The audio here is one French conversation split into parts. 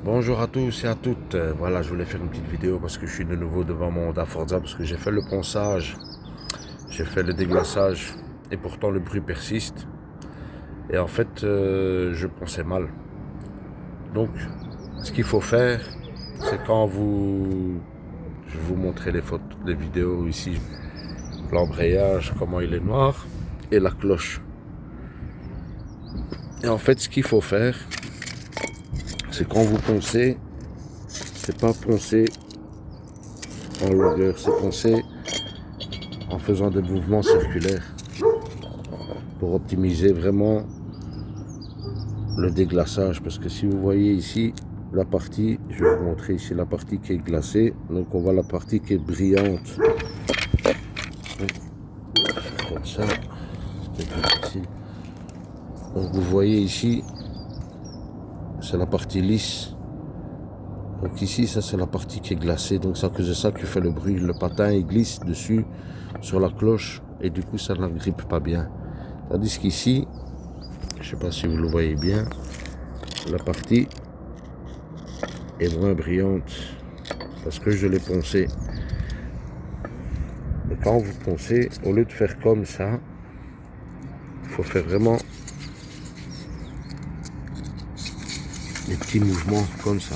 Bonjour à tous et à toutes. Voilà, je voulais faire une petite vidéo parce que je suis de nouveau devant mon Honda Forza parce que j'ai fait le ponçage, j'ai fait le déglaçage et pourtant le bruit persiste. Et en fait, je ponçais mal. Donc, ce qu'il faut faire, c'est quand je vais vous montrer les photos, les vidéos ici, l'embrayage, comment il est noir et la cloche. Et en fait, ce qu'il faut faire, c'est quand vous poncez, c'est pas poncer en longueur, c'est poncer en faisant des mouvements circulaires pour optimiser vraiment le déglaçage. Parce que si vous voyez ici la partie, je vais vous montrer ici la partie qui est glacée, donc on voit la partie qui est brillante. Comme ça, c'est plus facile. Donc vous voyez ici, c'est la partie lisse. Donc ici, ça c'est la partie qui est glacée, donc c'est à cause de ça que fait le bruit. Le patin il glisse dessus sur la cloche et du coup ça ne grippe pas bien. Tandis qu'ici, je ne sais pas si vous le voyez bien, la partie est moins brillante parce que je l'ai poncé. Mais quand vous poncez, au lieu de faire comme ça, il faut faire vraiment des petits mouvements comme ça.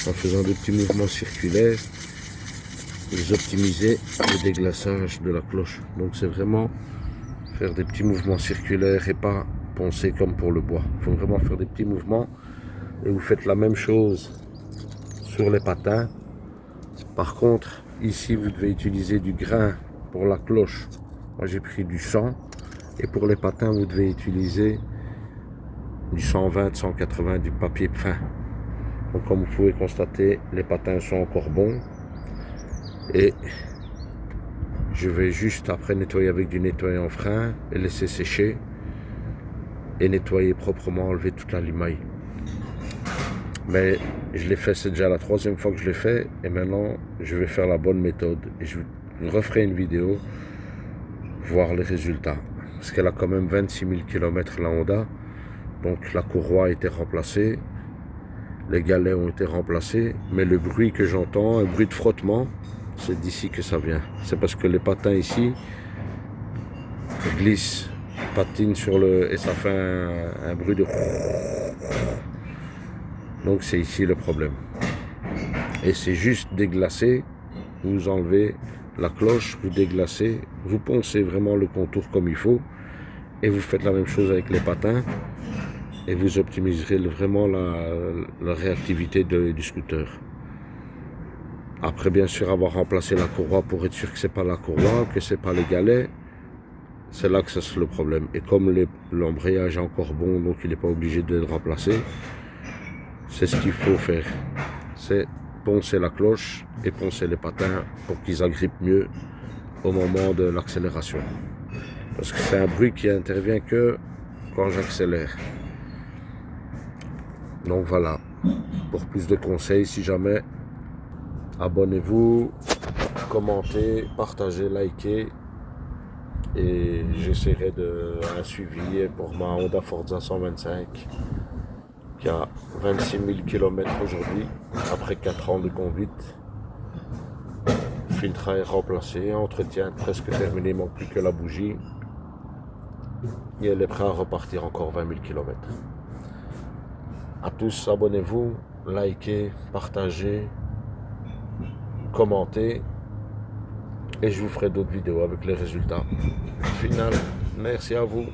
En faisant des petits mouvements circulaires, vous optimisez le déglaçage de la cloche. Donc c'est vraiment faire des petits mouvements circulaires et pas poncer comme pour le bois. Il faut vraiment faire des petits mouvements et vous faites la même chose sur les patins. Par contre, ici vous devez utiliser du grain pour la cloche. Moi j'ai pris du 100 et pour les patins vous devez utiliser du 120, 180, du papier fin. Donc comme vous pouvez constater, les patins sont encore bons et je vais juste après nettoyer avec du nettoyant frein et laisser sécher et nettoyer proprement, enlever toute la limaille. Mais je l'ai fait, c'est déjà la 3e fois que je l'ai fait et maintenant je vais faire la bonne méthode et je referai une vidéo voir les résultats parce qu'elle a quand même 26 000 km la Honda, donc la courroie a été remplacée, les galets ont été remplacés, mais le bruit que j'entends, un bruit de frottement, c'est d'ici que ça vient. C'est parce que les patins ici glissent, patinent sur le... et ça fait un bruit de... Donc c'est ici le problème. Et c'est juste déglacer, vous enlevez la cloche, vous déglacez, vous poncez vraiment le contour comme il faut, et vous faites la même chose avec les patins, et vous optimiserez vraiment la réactivité du scooter. Après bien sûr avoir remplacé la courroie pour être sûr que c'est pas la courroie, que c'est pas les galets, c'est là que c'est le problème. Et comme l'embrayage est encore bon, donc il n'est pas obligé d'être remplacé, c'est ce qu'il faut faire. C'est poncer la cloche et poncer les patins pour qu'ils agrippent mieux au moment de l'accélération. Parce que c'est un bruit qui intervient que quand j'accélère. Donc voilà, pour plus de conseils, si jamais, abonnez-vous, commentez, partagez, likez. Et j'essaierai un suivi pour ma Honda Forza 125 qui a 26 000 km aujourd'hui, après 4 ans de conduite. Filtre à air remplacé, entretien presque terminé, il ne manque plus que la bougie. Et elle est prête à repartir encore 20 000 km. À tous, abonnez-vous, likez, partagez, commentez. Et je vous ferai d'autres vidéos avec les résultats. Final, merci à vous.